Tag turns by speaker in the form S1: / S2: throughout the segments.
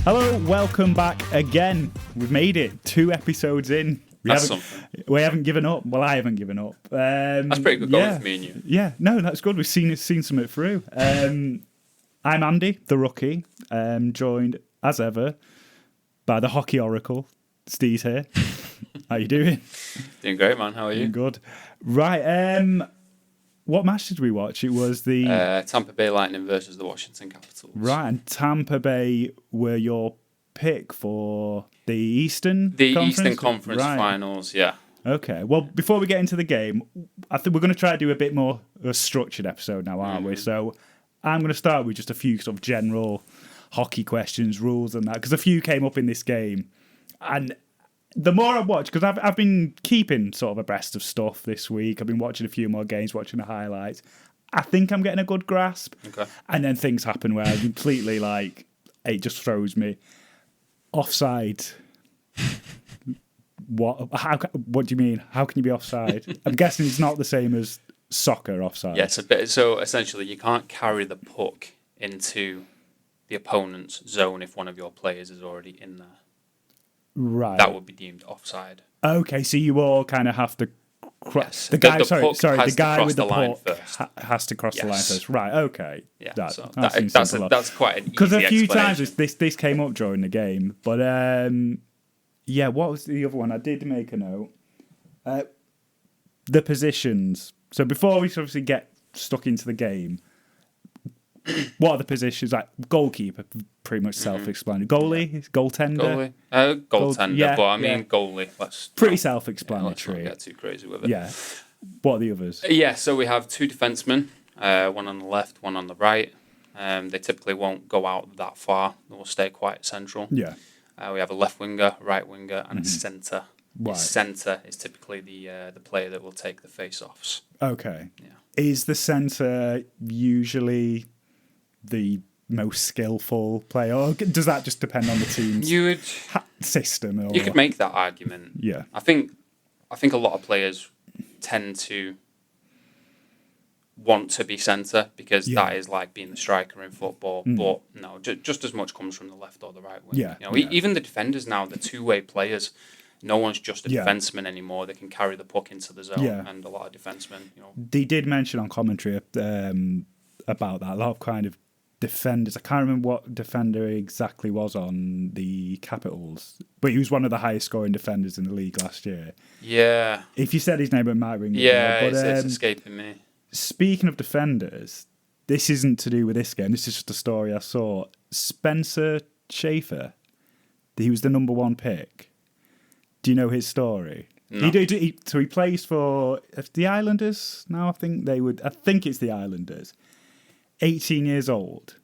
S1: Hello, welcome back again. We've made it 2 episodes in. We haven't given up. Well, I haven't given up.
S2: That's pretty good going for me and you.
S1: Yeah, no, that's good. We've seen something through. I'm Andy, the rookie, joined as ever by the hockey oracle. Steve's here. How you doing?
S2: Doing great, man. How are you?
S1: Good. Right. What match did we watch? It was the
S2: Tampa Bay Lightning versus the Washington Capitals.
S1: Right, and Tampa Bay were your pick for the Eastern Conference?
S2: Eastern Conference Finals, yeah.
S1: Okay, well, before we get into the game, I think we're going to try to do a bit more of a structured episode now, aren't we? So I'm going to start with just a few sort of general hockey questions, rules and that, because a few came up in this game. And the more I watch, because I've been keeping sort of abreast of stuff this week, I've been watching a few more games, watching the highlights. I think I'm getting a good grasp. Okay. And then things happen where I completely, it just throws me. Offside. What do you mean? How can you be offside? I'm guessing it's not the same as soccer offside.
S2: Yes, so essentially you can't carry the puck into the opponent's zone if one of your players is already in there.
S1: Right.
S2: That would be deemed offside.
S1: Okay, so you all kind of have to
S2: cross.
S1: The guy with the puck has to cross the line first. Right, okay.
S2: Yeah,
S1: that's
S2: quite an easy
S1: because a few times this came up during the game. But, what was the other one? I did make a note. The positions. So before we obviously get stuck into the game, what are the positions? Like goalkeeper, pretty much self-explanatory. Goalie, goaltender.
S2: Goaltender, but I mean goalie. That's
S1: pretty self-explanatory.
S2: Let's not get too crazy with it.
S1: Yeah. What are the others?
S2: Yeah, so we have 2 defensemen, one on the left, one on the right. They typically won't go out that far. They will stay quite central.
S1: Yeah.
S2: We have a left winger, right winger, and a centre.
S1: Right.
S2: Centre is typically the player that will take the face-offs.
S1: Okay.
S2: Yeah.
S1: Is the centre usually the most skillful player, or does that just depend on the team's system? Or...
S2: You could make that argument.
S1: Yeah.
S2: I think a lot of players tend to want to be centre because that is like being the striker in football. But no, just as much comes from the left or the right wing.
S1: Yeah.
S2: Even the defenders now, the two-way players. No one's just a defenseman anymore. They can carry the puck into the zone, and a lot of defensemen.
S1: They did mention on commentary about that. A lot of kind of defenders. I can't remember what defender exactly was on the Capitals, but he was one of the highest scoring defenders in the league last year.
S2: Yeah.
S1: If you said his name, it might ring.
S2: Yeah, but, it's escaping me.
S1: Speaking of defenders, this isn't to do with this game. This is just a story I saw. Spencer Schaefer, he was the number 1 pick. Do you know his story?
S2: No.
S1: So he plays for the Islanders now. I think it's the Islanders. 18 years old.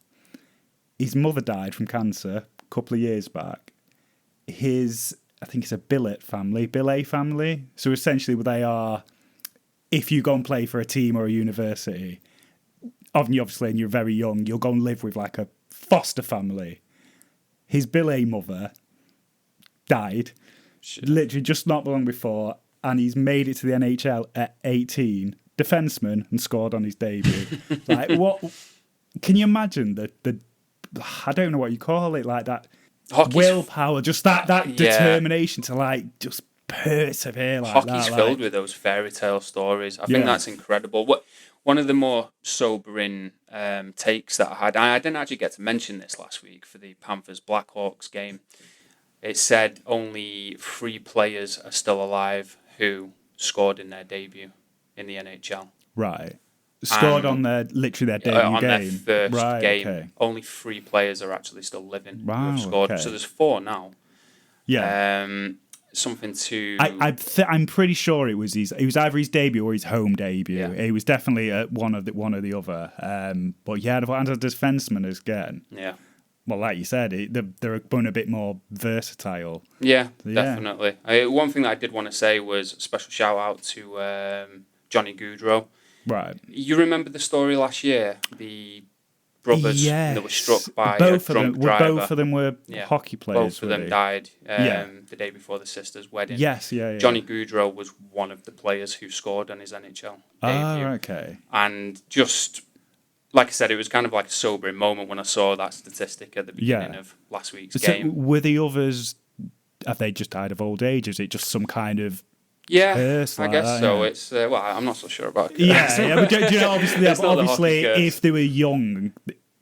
S1: His mother died from cancer a couple of years back. I think it's a billet family. So essentially, they are. If you go and play for a team or a university, obviously, and you're very young, you'll go and live with like a foster family. His billet mother died. Literally just not long before, and he's made it to the NHL at 18, defenseman, and scored on his debut. Like, what? Can you imagine the I don't know what you call it, like that willpower, just that determination to just persevere like
S2: Hockey's filled with those fairy tale stories. I think that's incredible. One of the more sobering takes that I didn't actually get to mention this last week for the Panthers Blackhawks game. It said only 3 players are still alive who scored in their debut in the NHL.
S1: Right. Scored on their debut game.
S2: On their first game. Okay. Only 3 players are actually still living who have scored. Okay. So there's 4 now.
S1: Yeah.
S2: Something to...
S1: I'm pretty sure it was either his debut or his home debut. Yeah. It was definitely one or the other. But yeah, as a defenseman again.
S2: Yeah.
S1: Well, like you said, they're going a bit more versatile.
S2: Yeah, definitely. One thing that I did want to say was a special shout out to Johnny Gaudreau.
S1: Right.
S2: You remember the story last year? The brothers that were struck by a drunk driver.
S1: Both of them were hockey players.
S2: Both of them died the day before the sister's wedding.
S1: Yes, yeah.
S2: Johnny Gaudreau was one of the players who scored on his NHL debut.
S1: Oh, okay.
S2: And just like I said, it was kind of like a sobering moment when I saw that statistic at the beginning of last week's game.
S1: Were the others, have they just died of old age? Is it just some kind of curse?
S2: I guess so. It's I'm not so sure about curse.
S1: But do you know, obviously
S2: curse.
S1: if they were young,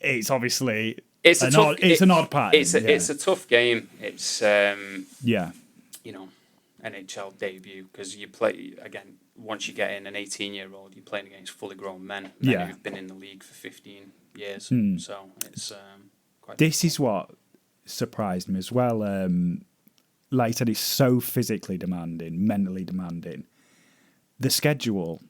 S1: it's obviously
S2: it's an odd pattern. It's a tough game. It's NHL debut, because you play again. Once you get in an 18-year-old, you're playing against fully grown men who've been in the league for 15 years. So it's quite.
S1: This is what surprised me as well. Like I said, it's so physically demanding, mentally demanding. The schedule,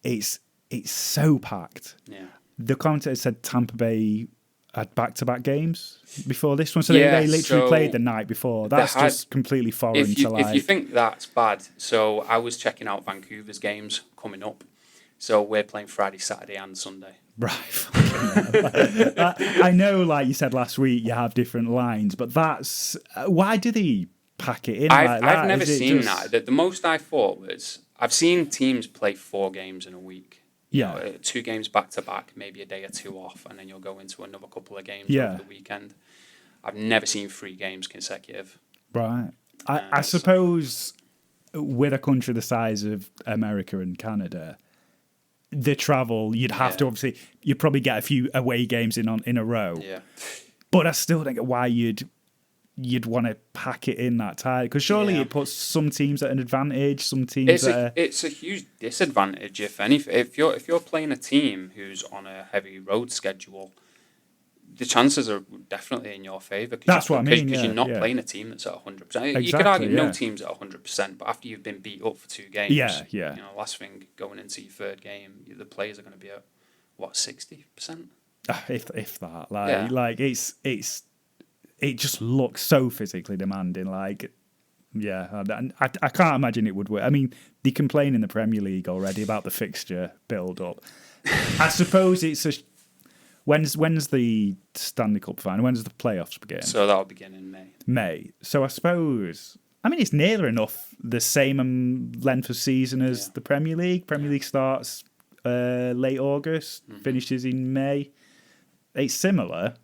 S1: it's so packed.
S2: Yeah.
S1: The commentator said Tampa Bay had back-to-back games before this one, so they literally played the night before. That's just completely foreign to like.
S2: If you think that's bad, so I was checking out Vancouver's games coming up. So we're playing Friday, Saturday, and Sunday.
S1: Right. I know, like you said last week, you have different lines, but that's why do they pack it in?
S2: I've never seen that. The most I thought was I've seen teams play 4 games in a week.
S1: Yeah.
S2: 2 games back to back, maybe a day or 2 off, and then you'll go into another couple of games over the weekend. I've never seen 3 games consecutive.
S1: Right. I suppose with a country the size of America and Canada, the travel, you'd have to obviously, you'd probably get a few away games in a row.
S2: Yeah.
S1: But I still don't get why you'd want to pack it in that tight, because surely it puts some teams at an advantage, some teams
S2: it's a huge disadvantage if anything. If you're playing a team who's on a heavy road schedule, the chances are definitely in your favour.
S1: That's what I mean.
S2: Because you're not playing a team that's at 100%. Exactly, you could argue no team's at 100%, but after you've been beat up for 2 games, last thing going into your 3rd game, the players are going to be at what 60%,
S1: if that. It just looks so physically demanding. Like, I can't imagine it would work. I mean, they complain in the Premier League already about the fixture build-up. I suppose it's when's the Stanley Cup final? When does the playoffs begin?
S2: So that'll begin in May.
S1: May. So I suppose, I mean, it's nearly enough the same length of season as the Premier League. Premier League starts late August, finishes in May. It's similar.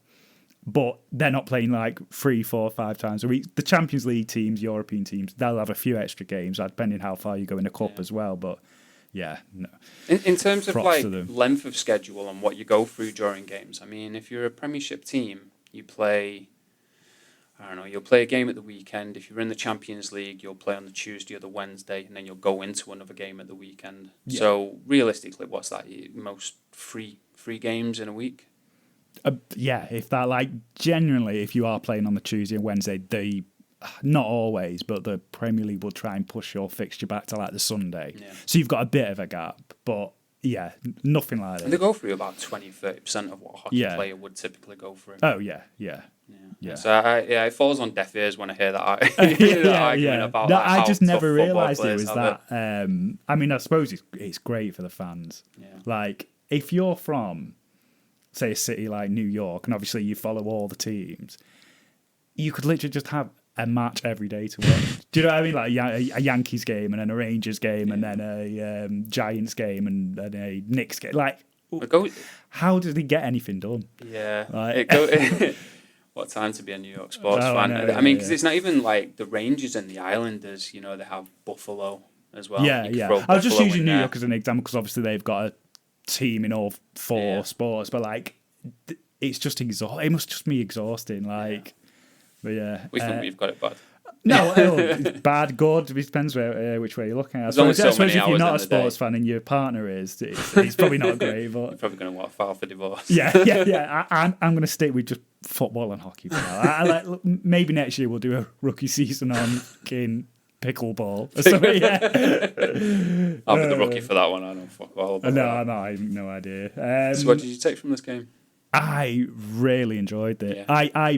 S1: But they're not playing like 3, 4, 5 times a week. The Champions League teams, European teams, they'll have a few extra games, depending how far you go in a cup as well. But no.
S2: In terms of like length of schedule and what you go through during games, I mean, if you're a Premiership team, you play, I don't know, you'll play a game at the weekend. If you're in the Champions League, you'll play on the Tuesday or the Wednesday, and then you'll go into another game at the weekend. Yeah. So realistically, what's that? Most 3 games in a week?
S1: If that, like, genuinely, if you are playing on the Tuesday and Wednesday, they, not always, but the Premier League will try and push your fixture back to like the Sunday. Yeah. So you've got a bit of a gap, but nothing like that.
S2: They go through about 20-30% of what a hockey player would typically go through.
S1: Oh, yeah.
S2: So it falls on deaf ears when I hear that, argument about that.
S1: I just never realised it was that. I mean, I suppose it's great for the fans. Yeah. Like, if you're from, say, a city like New York, and obviously you follow all the teams, you could literally just have a match every day to watch. Do you know what I mean? Like a Yankees game, and then a Rangers game, and then a Giants game, and then a Knicks game. Like, how did he get anything done?
S2: Yeah. What time to be a New York sports fan? I mean, because it's not even like the Rangers and the Islanders. They have Buffalo as well.
S1: Yeah. I was just using New York as an example because obviously they've got a team in all 4 sports, but like it's just exhausting. It must just be exhausting. Like, but
S2: we think we've got it bad.
S1: No, bad, good. It depends which way you're looking at. I suppose if you're not a sports fan and your partner is, it's probably not great. But
S2: you're probably going to file for divorce.
S1: Yeah. I'm going to stick with just football and hockey for now. Maybe next year we'll do a rookie season on pickleball.
S2: I'll be the rookie for that one. I don't fuck all about that.
S1: No, I have no idea.
S2: So what did you take from this game?
S1: I really enjoyed it. Yeah.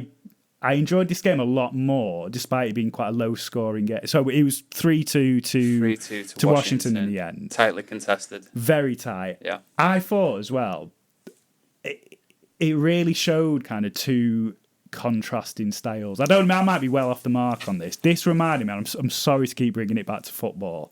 S1: I enjoyed this game a lot more, despite it being quite a low-scoring game. So it was 3-2 to Washington in the end.
S2: Tightly contested.
S1: Very tight.
S2: Yeah.
S1: I thought as well, it really showed kind of 2 contrasting styles. I might be well off the mark on this. This reminded me, and I'm sorry to keep bringing it back to football.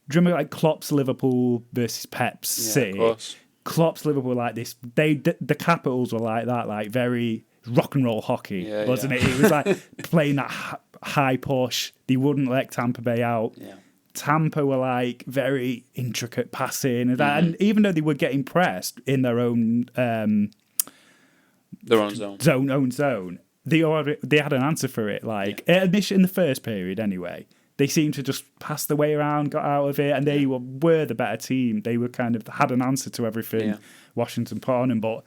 S1: Do you remember like Klopp's Liverpool versus Pep's City?
S2: Of course.
S1: Klopp's Liverpool were like this. The Capitals were like that, like very rock and roll hockey, wasn't it? It was like playing that high push. They wouldn't let Tampa Bay out.
S2: Yeah.
S1: Tampa were like very intricate passing, and even though they were getting pressed in their own
S2: own
S1: zone, they had an answer for it. Like in the first period, anyway, they seemed to just pass the way around, got out of it, and they were the better team. They were kind of had an answer to everything Washington put on them. But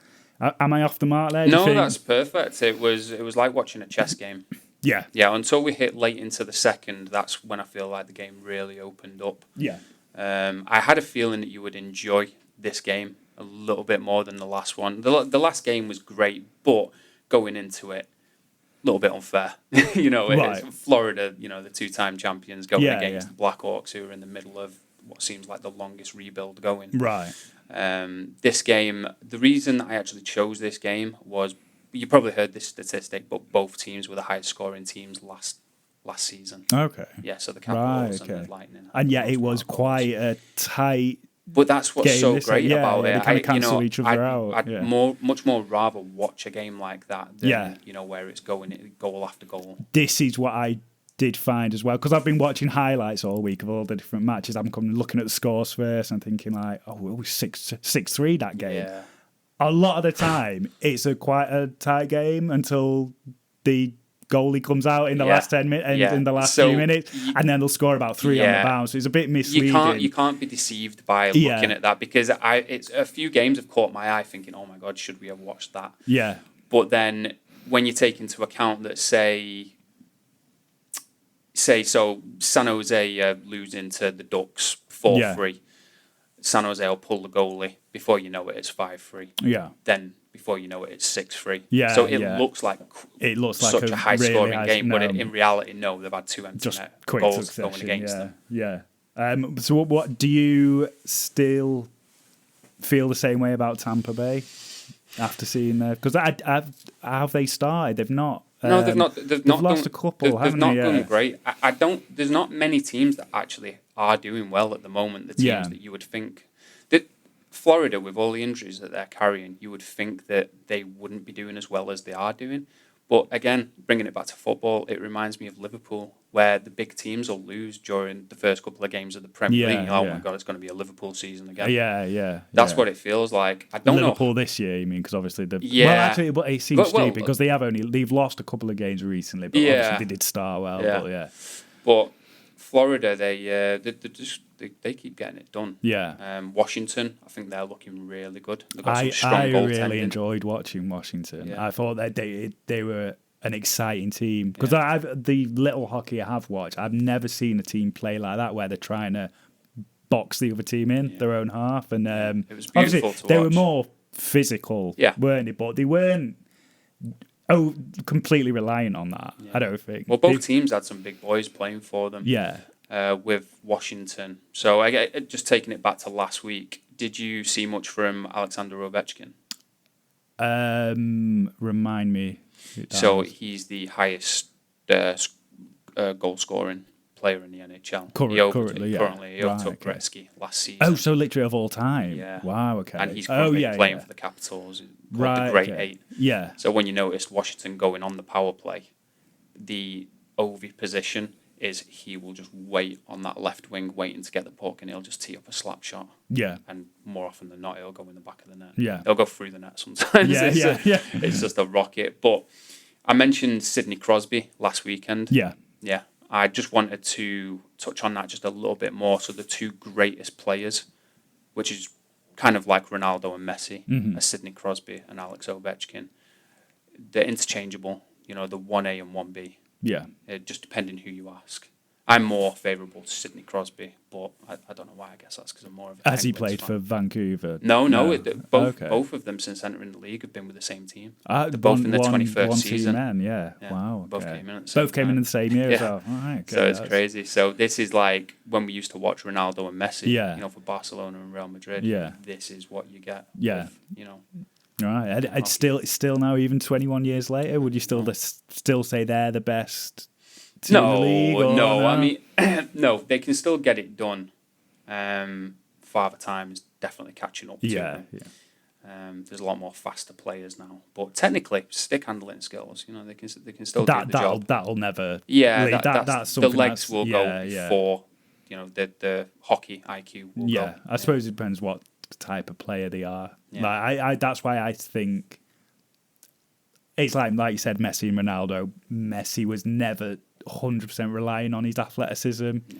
S1: am I off the mark there?
S2: No, that's perfect. It was like watching a chess game.
S1: Yeah.
S2: Yeah, until we hit late into the second, that's when I feel like the game really opened up.
S1: Yeah.
S2: I had a feeling that you would enjoy this game a little bit more than the last one. The last game was great, but going into it, a little bit unfair. It's Florida, the two-time champions going against the Blackhawks, who are in the middle of what seems like the longest rebuild going.
S1: Right.
S2: This game, the reason I actually chose this game was, you probably heard this statistic, but both teams were the highest scoring teams last season.
S1: Okay.
S2: Yeah, so the Capitals and the Lightning.
S1: And yet it was quite a tight.
S2: But that's what's so great about it.
S1: They kind of cancel each other out.
S2: I'd much more rather watch a game like that than where it's going goal after goal.
S1: This is what I did find as well, because I've been watching highlights all week of all the different matches. I'm looking at the scores first and thinking like, it was 6-3 that game.
S2: Yeah.
S1: A lot of the time, it's quite a tight game until the goalie comes out in the last 10 minutes, in the last few minutes, and then they'll score about 3 on the bounce. So it's a bit misleading.
S2: You can't be deceived by looking at that, because it's a few games have caught my eye thinking, oh my God, should we have watched that?
S1: Yeah.
S2: But then when you take into account that, say so San Jose losing to the Ducks 4-3, San Jose will pull the goalie. Before you know it, it's 5-3.
S1: Yeah.
S2: Then before you know it, it's 6-3.
S1: Yeah.
S2: So it looks like
S1: such
S2: a high scoring game, but in reality, no, they've had 2 empty net goals going against them.
S1: Yeah. So what do you still feel the same way about Tampa Bay after seeing their? Because how have they started? They've not.
S2: No, they've not. They've not
S1: lost a couple.
S2: They've not done great. I don't. There's not many teams that actually are doing well at the moment. The teams that you would think that Florida, with all the injuries that they're carrying, you would think that they wouldn't be doing as well as they are doing. But again, bringing it back to football, it reminds me of Liverpool, where the big teams will lose during the first couple of games of the Premier League. Oh my God, it's going to be a Liverpool season again.
S1: Yeah.
S2: That's what it feels like. I don't know.
S1: Liverpool this year, you mean? Because obviously well, actually, but it seems stupid because they've lost a couple of games recently, but obviously they did start well.
S2: But Florida, they keep getting it done.
S1: Yeah.
S2: Washington, I think they're looking really good. They've got some strong
S1: I
S2: goaltending.
S1: really enjoyed watching Washington.
S2: Yeah.
S1: I thought that they were an exciting team, because the little hockey I have watched, I've never seen a team play like that where they're trying to box the other team in their own half, and
S2: it was beautiful to watch.
S1: They were more physical, weren't they? But they weren't completely reliant on that. I don't think.
S2: Well, both teams had some big boys playing for them.
S1: Yeah.
S2: With Washington. So I just taking it back to last week, did you see much from Alexander Ovechkin?
S1: Remind me.
S2: So he's the highest goal scoring player in the NHL.
S1: Currently,
S2: he overtook Gretzky last season.
S1: Oh, so literally of all time.
S2: Yeah.
S1: Wow. Okay.
S2: And he's currently playing for the Capitals. The Great Eight.
S1: Yeah.
S2: So when you noticed Washington going on the power play, the Ovi position is he will just wait on that left wing, waiting to get the puck, and he'll just tee up a slap shot.
S1: Yeah.
S2: And more often than not, he'll go in the back of the net.
S1: Yeah.
S2: He'll go through the net sometimes.
S1: It's
S2: just a rocket. But I mentioned Sidney Crosby last weekend.
S1: Yeah.
S2: Yeah. I just wanted to touch on that just a little bit more. So the two greatest players, which is kind of like Ronaldo and Messi, are Sidney Crosby and Alex Ovechkin. They're interchangeable, the 1A and 1B.
S1: Yeah.
S2: Just depending who you ask. I'm more favourable to Sidney Crosby, but I don't know why. I guess that's because I'm more of a
S1: Has he played
S2: fan.
S1: For Vancouver?
S2: No. Both of them since entering the league have been with the same team. They're both in the 21st season.
S1: Men, yeah. Wow.
S2: Both came in at the same
S1: time. In the same year as well. All right,
S2: so it's crazy. So this is like when we used to watch Ronaldo and Messi, for Barcelona and Real Madrid.
S1: Yeah.
S2: This is what you get.
S1: Yeah.
S2: With,
S1: Right. It's still now, even 21 years later, would you still say they're the best team in the league?
S2: No. I mean, no, they can still get it done. Father Time is definitely catching up to him.
S1: Yeah.
S2: There's a lot more faster players now, but technically stick handling skills, they can still do the job.
S1: That'll never.
S2: Yeah,
S1: that's something.
S2: The legs will go before the hockey IQ will go.
S1: Yeah, I suppose it depends what type of player they are. Yeah. Like I that's why I think it's like you said, Messi and Ronaldo. Messi was never 100% relying on his athleticism. Yeah.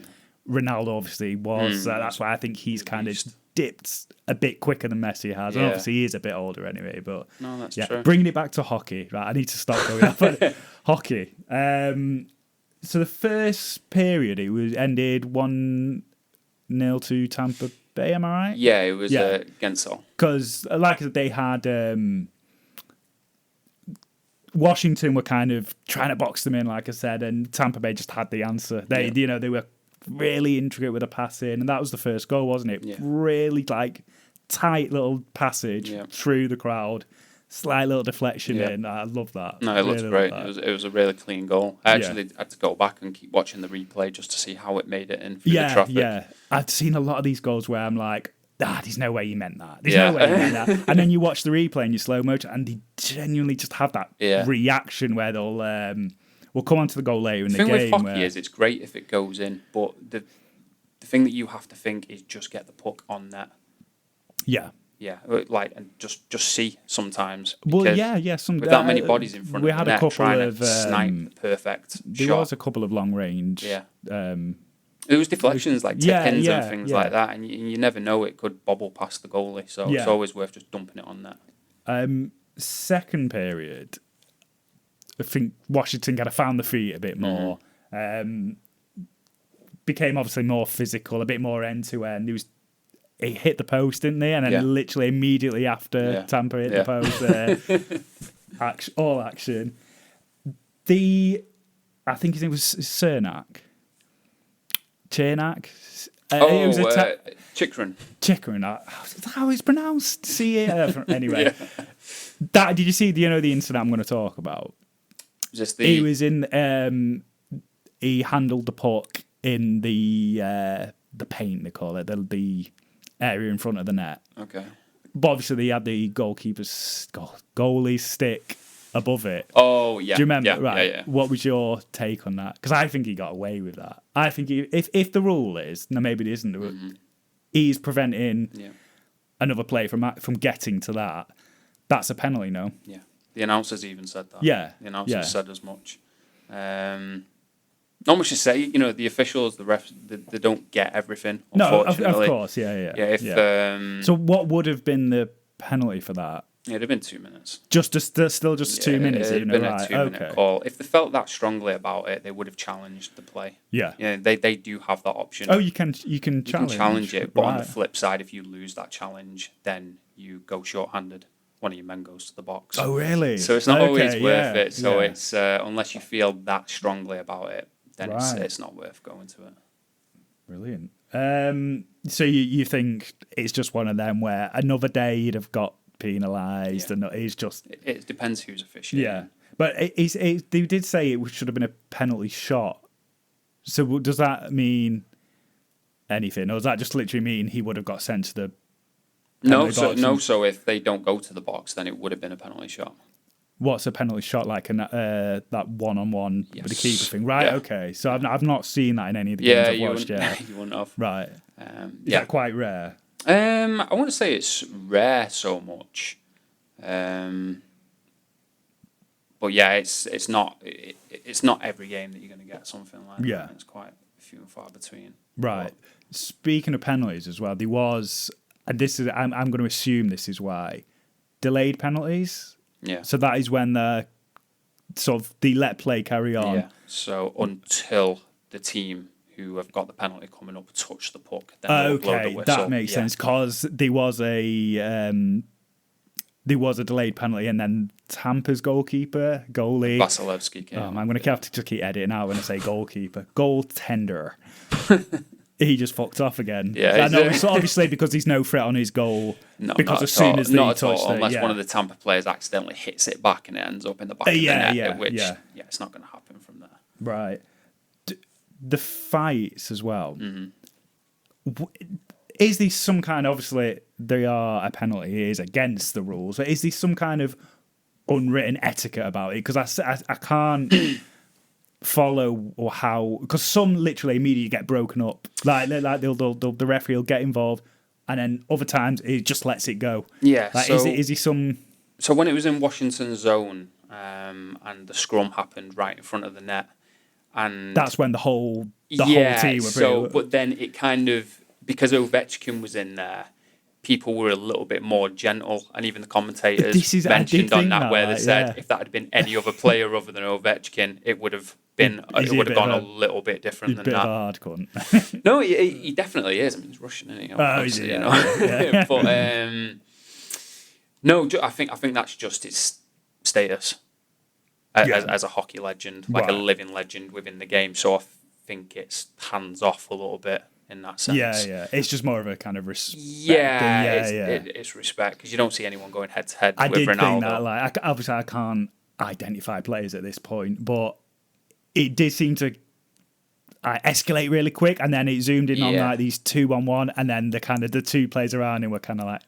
S1: Ronaldo obviously was. That's why I think he's kind of dipped a bit quicker than Messi has. And obviously he is a bit older anyway. But
S2: no, that's true.
S1: Bringing it back to hockey. Right, I need to stop going off on hockey. So the first period it ended 1-0 to Tampa Bay. Am I right?
S2: Yeah, it was against all.
S1: Because like they had. Washington were kind of trying to box them in, like I said, and Tampa Bay just had the answer. They were really intricate with the passing, and that was the first goal, wasn't it? Yeah. Really tight little passage through the crowd, slight little deflection in. I love that.
S2: No, it looked great. It was a really clean goal. I actually had to go back and keep watching the replay just to see how it made it in through the traffic. Yeah,
S1: I've seen a lot of these goals where I'm like, there's no way you meant that. There's no way you meant that. And then you watch the replay and you slow motion, and they genuinely just have that reaction where they'll we'll come on to the goal later in the game.
S2: The thing with hockey is it's great if it goes in, but the thing that you have to think is just get the puck on net.
S1: Yeah.
S2: Yeah, and just see sometimes.
S1: Well, yeah.
S2: With that many bodies in front of the net, trying to snipe the perfect shot.
S1: There was a couple of long range.
S2: Yeah. It was deflections like tip-ins and things like that, and you never know, it could bobble past the goalie, so it's always worth just dumping it on net.
S1: Second period, I think Washington kind of found the feet a bit more. Became obviously more physical, a bit more end-to-end. It hit the post, didn't they? And then literally immediately after Tampa hit the post, all action. I think his name was Chernak.
S2: Chikrin.
S1: How it's pronounced? Anyway, did you see the incident I'm going to talk about? He was in. He handled the puck in the paint. They call it the area in front of the net.
S2: Okay.
S1: But obviously, he had the goalie's stick above it.
S2: Oh, yeah.
S1: Do you remember?
S2: Yeah,
S1: right.
S2: Yeah.
S1: What was your take on that? Because I think he got away with that. I think if the rule is, now maybe it isn't, he's preventing another player from getting to that, that's a penalty, no?
S2: Yeah. The announcers even said that.
S1: Yeah.
S2: The announcers said as much. Not much to say. The officials, the refs, they don't get everything, unfortunately.
S1: No, of course, yeah. So what would have been the penalty for that?
S2: It'd have been 2 minutes.
S1: Just 2 minutes.
S2: It'd been a 2-minute call. If they felt that strongly about it, they would have challenged the play.
S1: Yeah.
S2: They do have that option.
S1: Oh, you can challenge
S2: it, but on the flip side, if you lose that challenge, then you go short-handed. One of your men goes to the box.
S1: Oh, really?
S2: So it's not always worth it. So it's unless you feel that strongly about it, then it's not worth going to it.
S1: Brilliant. So you think it's just one of them where another day you'd have got penalised, and it's just...
S2: It depends who's officiating.
S1: Yeah, but they did say it should have been a penalty shot. So does that mean anything, or does that just literally mean he would have got sent to the box?
S2: So if they don't go to the box, then it would have been a penalty shot.
S1: What's a penalty shot like? That one-on-one with the keeper thing, right? Yeah. Okay, so I've not seen that in any of the games I've watched yet.
S2: You wouldn't have.
S1: Right. Is that quite rare?
S2: I wouldn't say it's rare so much, but yeah, it's not every game that you're going to get something like that. Yeah, it's quite few and far between.
S1: Right. But speaking of penalties as well, there was, and this is I'm going to assume this is why, delayed penalties.
S2: Yeah.
S1: So that is when they let play carry on.
S2: Yeah. So until the team who have got the penalty coming up touch the puck, then they'll blow the whistle.
S1: That makes sense, because there was a delayed penalty, and then Tampa's goalie
S2: Vasilevsky.
S1: I'm going to have to just keep editing out when I say goaltender. He just fucked off again.
S2: Yeah,
S1: so obviously because the's no threat on his goal.
S2: Because as soon as they touched it, unless one of the Tampa players accidentally hits it back and it ends up in the back of the net, which it's not going to happen from there.
S1: Right. The fights as well.
S2: Mm-hmm.
S1: is there some kind of, obviously there are a penalty, it is against the rules, but is there some kind of unwritten etiquette about it? Because I can't follow or how, because some literally immediately get broken up. Like the referee will get involved, and then other times he just lets it go.
S2: Yeah.
S1: Like,
S2: so,
S1: is he some?
S2: So when it was in Washington's zone, and the scrum happened right in front of the net, and
S1: That's when the whole team were.
S2: So, but then it kind of, because Ovechkin was in there, people were a little bit more gentle, and even the commentators mentioned on that where they said if that had been any other player other than Ovechkin, it would have been gone a little bit different than that.
S1: A hard cunt.
S2: No, he definitely is. I mean, he's Russian, isn't he? Obviously, you know.
S1: Yeah.
S2: But no, I think that's just his status as a hockey legend, like a living legend within the game. So I think it's hands off a little bit in that sense.
S1: Yeah. It's just more of a kind of respect.
S2: It's respect, because you don't see anyone going head to head with Ronaldo. I did think that,
S1: like, obviously I can't identify players at this point, but it did seem to escalate really quick, and then it zoomed in on like these 2-on-1, and then the two players around him were kind of like,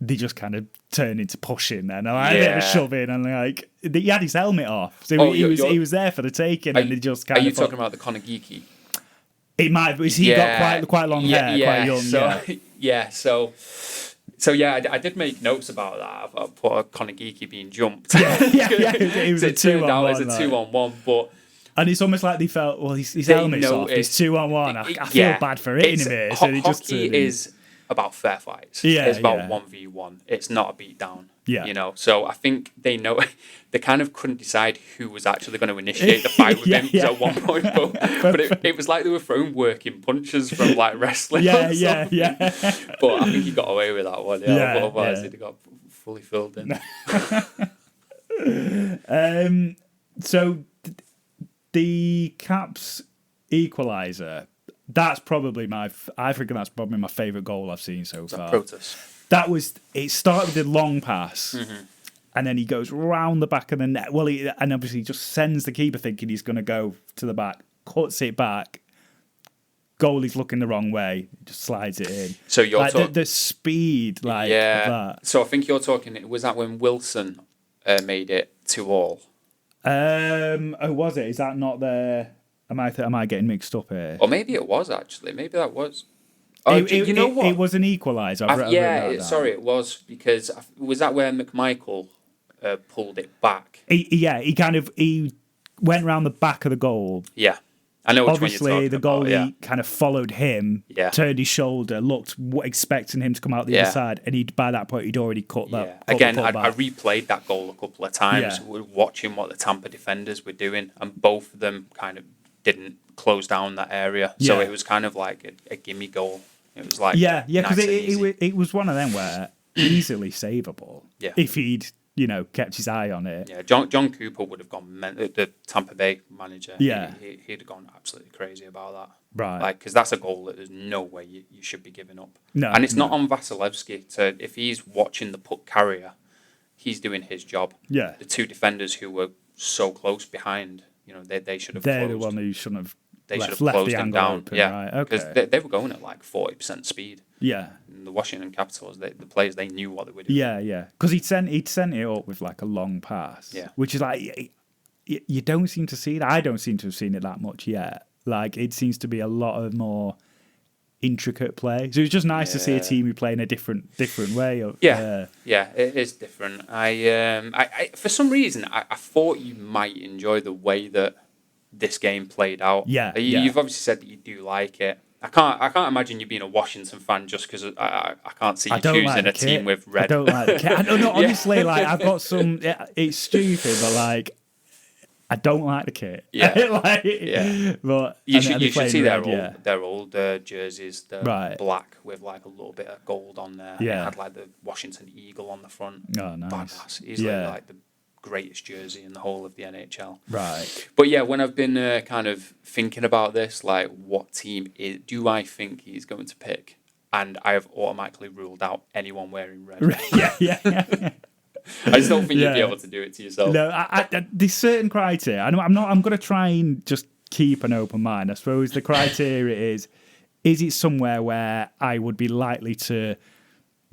S1: they just kind of turned into pushing then, like a bit of a shove-in, and like he had his helmet off, so he was there for the taking, and they just kind of.
S2: Are you talking about the Konagiki?
S1: It might, because he got quite long hair, quite young.
S2: I did make notes about that. I put a Konagiki being jumped.
S1: It was
S2: a 2-on-1, but.
S1: And it's almost like they felt, well, his helmet's off. It's 2-on-1. I feel bad for hitting him here. So
S2: hockey is about fair fights. It's about 1v1. It's not a beatdown.
S1: Yeah.
S2: You know, so I think they know they kind of couldn't decide who was actually going to initiate the fight with him at one point. But it was like they were throwing working punches from like wrestling.
S1: Yeah.
S2: But I think he got away with that one. Yeah. But otherwise, he'd have got fully filled in.
S1: So the Caps equaliser. That's probably my favourite goal I've seen so far.
S2: Protest.
S1: It started with a long pass, and then he goes round the back of the net. Well, and obviously just sends the keeper thinking he's going to go to the back, cuts it back. Goalie's looking the wrong way, just slides it in.
S2: So you're
S1: like the speed, of that.
S2: So I think you're talking. Was that when Wilson made it 2-2?
S1: Was it? Is that not there? Am I getting mixed up here?
S2: Or maybe it was actually. Maybe that was. Oh, you know what?
S1: It was an equaliser.
S2: It was, because was that where McMichael pulled it back?
S1: He went round the back of the goal.
S2: Yeah, I know.
S1: Obviously, the goalie kind of followed him, turned his shoulder, looked expecting him to come out the other side, and by that point he'd already cut that.
S2: Again, I replayed that goal a couple of times. We were watching what the Tampa defenders were doing, and both of them kind of didn't close down that area. So it was kind of like a gimme goal. It was like
S1: because it was one of them where easily savable.
S2: Yeah,
S1: if he'd kept his eye on it.
S2: Yeah, John Cooper would have gone the Tampa Bay manager.
S1: Yeah,
S2: he'd have gone absolutely crazy about that.
S1: Right,
S2: like, because that's a goal that there's no way you should be giving up.
S1: No,
S2: and it's not on Vasilevsky if he's watching the puck carrier, he's doing his job.
S1: Yeah,
S2: the two defenders who were so close behind, they should have.
S1: They're the one who shouldn't have.
S2: They should have closed him down.
S1: Open, right? Okay.
S2: Because they were going at like 40% speed.
S1: Yeah.
S2: And the Washington Capitals, the players, they knew what they were doing.
S1: Yeah. Because he'd sent it up with like a long pass.
S2: Yeah.
S1: Which is like, you don't seem to see that. I don't seem to have seen it that much yet. Like, it seems to be a lot of more intricate play. So it's just nice to see a team who play in a different way.
S2: Yeah, it is different. I for some reason, I thought you might enjoy the way that this game played out.
S1: Yeah,
S2: you've obviously said that you do like it. I can't imagine you being a Washington fan just because I can't see you choosing a team with red.
S1: I don't like the kit. I don't know. Honestly, like, I've got some. It's stupid, but like, I don't like the kit.
S2: Yeah,
S1: But
S2: you should see their old jerseys. They're black with like a little bit of gold on there.
S1: Yeah,
S2: it had like the Washington Eagle on the front.
S1: Oh, nice.
S2: Badass. Easily like the greatest jersey in the whole of the NHL.
S1: Right.
S2: But yeah, when I've been kind of thinking about this, like, what team do I think he's going to pick? And I have automatically ruled out anyone wearing red.
S1: Yeah.
S2: I just don't think you'd be able to do it to yourself.
S1: No, there's certain criteria. I'm going to try and just keep an open mind. I suppose the criteria is is it somewhere where I would be likely to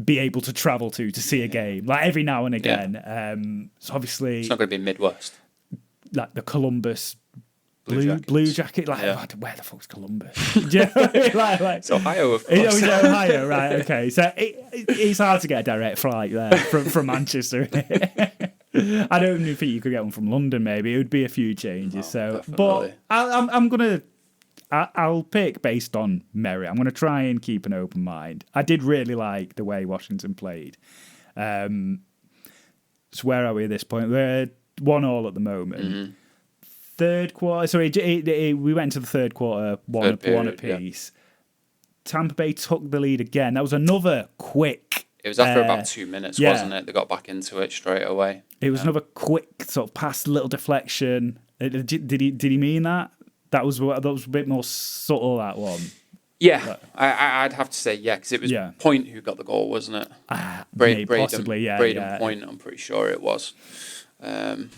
S1: be able to travel to see a game, like every now and again? So obviously,
S2: it's not going to be Midwest,
S1: like the Columbus Blue Jacket. Like, where the fuck's Columbus? Do you know what I mean? like,
S2: it's Ohio, of course.
S1: It's Ohio, right? Okay, so it's hard to get a direct flight there from Manchester. I don't even think you could get one from London. Maybe it would be a few changes. But I'll pick based on merit. I'm gonna try and keep an open mind. I did really like the way Washington played. So where are we at this point? We're 1-1 at the moment.
S2: Mm-hmm.
S1: Third quarter. Sorry, we went to the third quarter, one apiece. Yeah. Tampa Bay took the lead again. That was another quick.
S2: It was after about 2 minutes, wasn't it? They got back into it straight away.
S1: It was another quick sort of pass, little deflection. Did he mean that? That was a bit more subtle, that one.
S2: Yeah, I'd have to say because it was Point who got the goal, wasn't it?
S1: Possibly,
S2: Braden Point, I'm pretty sure it was.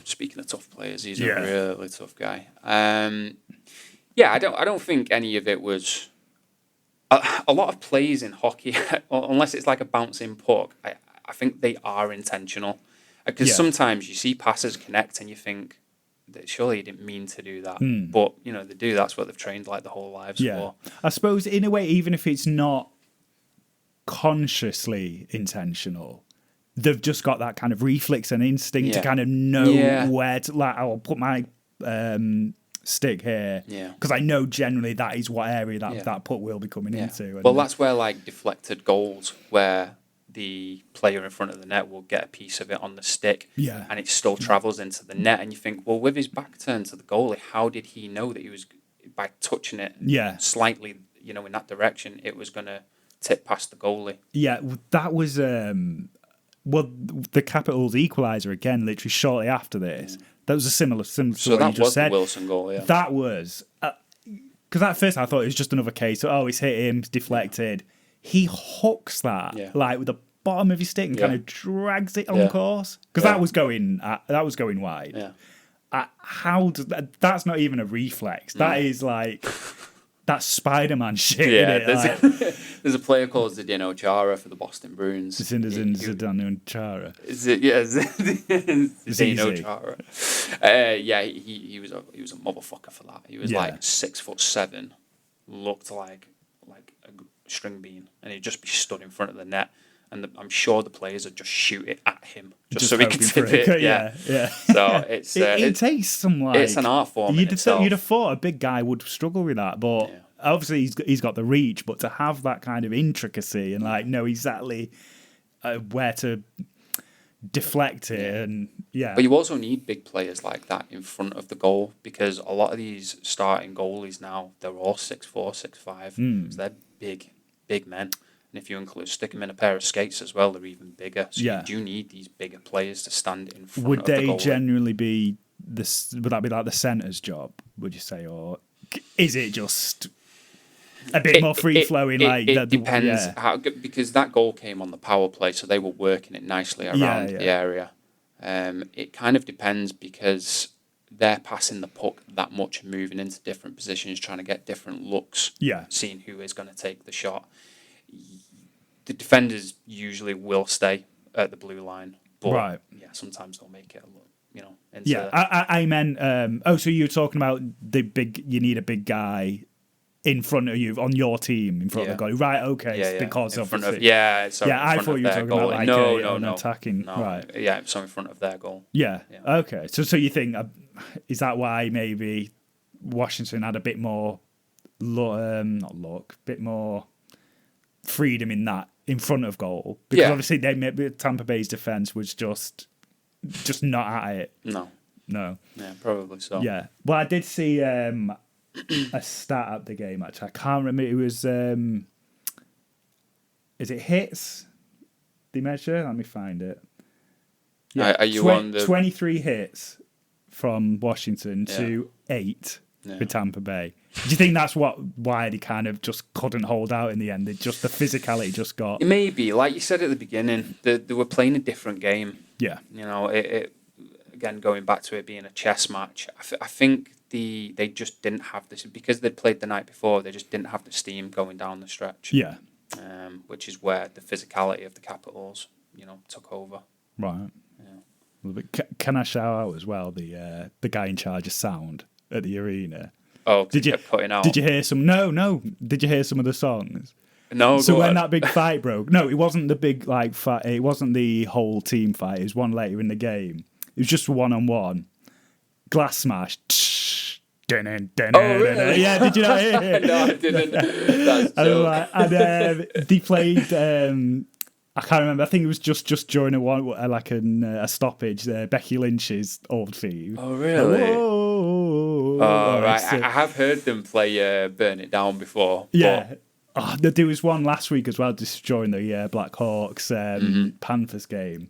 S2: Speaking of tough players, he's a really tough guy. I don't think any of it was a lot of plays in hockey, unless it's like a bouncing puck. I think they are intentional, because sometimes you see passes connect and you think that surely he didn't mean to do that, but they do. That's what they've trained like the whole lives for.
S1: I suppose in a way, even if it's not consciously intentional, they've just got that kind of reflex and instinct to kind of know where to, like, I'll put my stick here because I know generally that is what area that puck will be coming into. And
S2: that's where like deflected goals, where the player in front of the net will get a piece of it on the stick and it still travels into the net, and you think, well, with his back turned to the goalie, how did he know that he was, by touching it slightly, in that direction, it was going to tip past the goalie?
S1: That was the Capitals equaliser again, literally shortly after this. That was a similar to what you just said.
S2: The Wilson goal,
S1: That was because at first I thought it was just another case of, it's hit him, it's deflected. He hooks that like with the bottom of his stick and kind of drags it on course, because that was going wide. How does that's not even a reflex? That is like that's Spider-Man shit.
S2: There's a player called Zdeno Chara for the Boston Bruins.
S1: Zdeno Chara.
S2: Zdeno Chara. He was a motherfucker for that. He was like 6'7", looked like a string bean, and he'd just be stood in front of the net, and I'm sure the players would just shoot it at him just so he could tip it. So it
S1: takes some
S2: it's an art form.
S1: You'd have thought a big guy would struggle with that, but obviously he's got the reach. But to have that kind of intricacy and know exactly where to deflect it, and
S2: But you also need big players like that in front of the goal, because a lot of these starting goalies now, they're all 6'4", 6'5", so they're big men. And if you stick them in a pair of skates as well, they're even bigger. So you do need these bigger players to stand in front of the goalie.
S1: Would they generally be would that be like the centre's job, would you say, or is it just a bit more free flowing?
S2: It depends because that goal came on the power play, so they were working it nicely around the area. It kind of depends, because they're passing the puck that much, moving into different positions, trying to get different looks, seeing who is going to take the shot. The defenders usually will stay at the blue line, but sometimes they'll make it a look,
S1: I meant so you were talking about you need a big guy in front of you on your team in front of the goal, right? Okay, because
S2: in front of
S1: I thought you were talking about like
S2: no
S1: attacking, right?
S2: So in front of their goal.
S1: Okay, so you think is that why maybe Washington had a bit more bit more freedom in front of goal, because obviously Tampa Bay's defense was just not at it. No. Yeah,
S2: probably so.
S1: Yeah. Well, I did see a stat at the game, actually. I can't remember. It was is it hits? The measure? Let me find it.
S2: Yeah, are you on the
S1: 23 hits from Washington to 8 with Tampa Bay? Do you think that's why they kind of just couldn't hold out in the end? The physicality just got...
S2: Maybe, like you said at the beginning, they were playing a different game.
S1: Yeah.
S2: It again, going back to it being a chess match, I think they just didn't have this because they'd played the night before. They just didn't have the steam going down the stretch.
S1: Yeah.
S2: Which is where the physicality of the Capitals, took over.
S1: Right.
S2: Yeah.
S1: Can I shout out as well the guy in charge of sound at the arena?
S2: Oh, did you putting out?
S1: Did you hear some? No. Did you hear some of the songs?
S2: No.
S1: So when that big fight broke, no, it wasn't the big fight. It wasn't the whole team fight. It was one later in the game. It was just 1-on-1. Glass smash.
S2: Oh, really?
S1: Yeah, did you not hear it?
S2: No, I didn't. That's joke.
S1: And they played. I can't remember. I think it was just during a stoppage. Becky Lynch's old theme.
S2: Oh, really?
S1: Oh,
S2: right. I have heard them play "Burn It Down" before.
S1: Yeah. There was one last week as well, just during the Blackhawks Panthers game.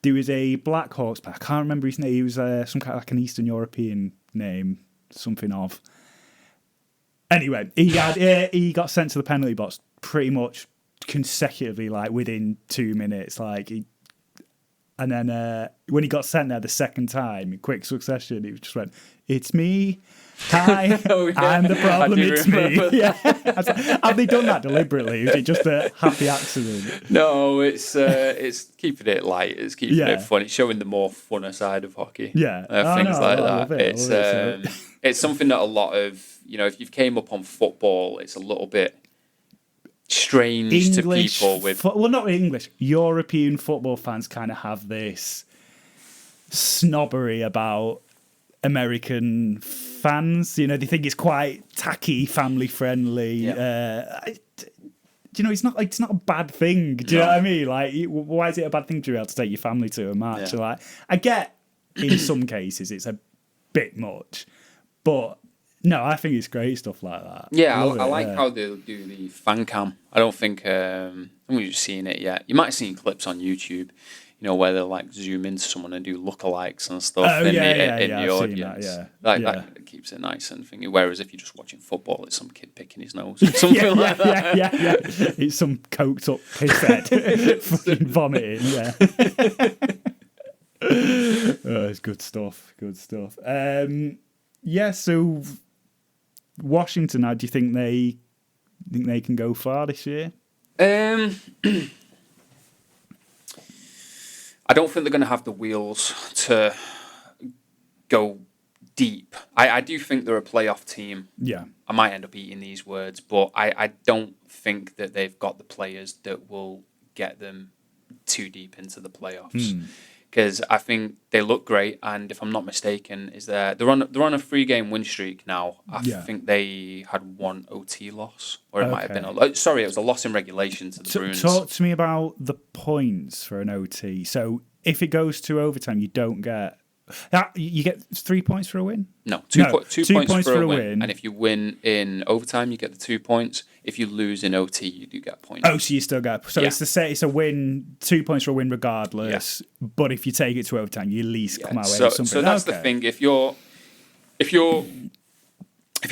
S1: There was a Blackhawks player. I can't remember his name. He was some kind of like an Eastern European name, something of. Anyway, he got sent to the penalty box pretty much consecutively, like within 2 minutes. And then when he got sent there the second time in quick succession, he just went, "It's me. Hi,
S2: Oh, yeah.
S1: I'm the problem. It's me."
S2: remember
S1: Yeah. Have they done that deliberately? Is it just a happy accident?
S2: No, it's keeping it light. It's keeping it fun. It's showing the more funner side of hockey.
S1: Yeah.
S2: Things like
S1: I love
S2: that.
S1: it.
S2: It's something that a lot of if you've came up on football, it's a little bit strange to people with.
S1: Well, not English. European football fans kind of have this snobbery about American fans. They think it's quite tacky, family friendly.
S2: Yeah.
S1: It's not a bad thing. Do you know what I mean? Like, why is it a bad thing to be able to take your family to a match?
S2: Yeah.
S1: Like, I get in some cases it's a bit much, but no, I think it's great stuff like that.
S2: Yeah, I like how they do the fan cam. I don't think we've seen it yet. You might have seen clips on YouTube, where they like zoom into someone and do lookalikes and stuff in the audience. That keeps it nice and thingy. Whereas if you're just watching football, it's some kid picking his nose or something like that.
S1: Yeah. It's some coked up pisshead fucking vomiting. Yeah. It's good stuff. Good stuff. So Washington, now, do you think they can go far this year?
S2: I don't think they're going to have the wheels to go deep. I do think they're a playoff team.
S1: Yeah.
S2: I might end up eating these words, but I don't think that they've got the players that will get them too deep into the playoffs. Because I think they look great, and if I'm not mistaken, they're on a 3-game win streak now. I think they had one OT loss, or it might have been it was a loss in regulation to the Bruins.
S1: Talk to me about the points for an OT. So if it goes to overtime, you don't get you get 3 points for a win.
S2: No, two points for a win, and if you win in overtime, you get the 2 points. If you lose in OT, you do get points.
S1: Oh, so you still get. So it's a win, 2 points for a win regardless. Yeah. But if you take it to overtime, you at least come out with something.
S2: So that's the thing. If you're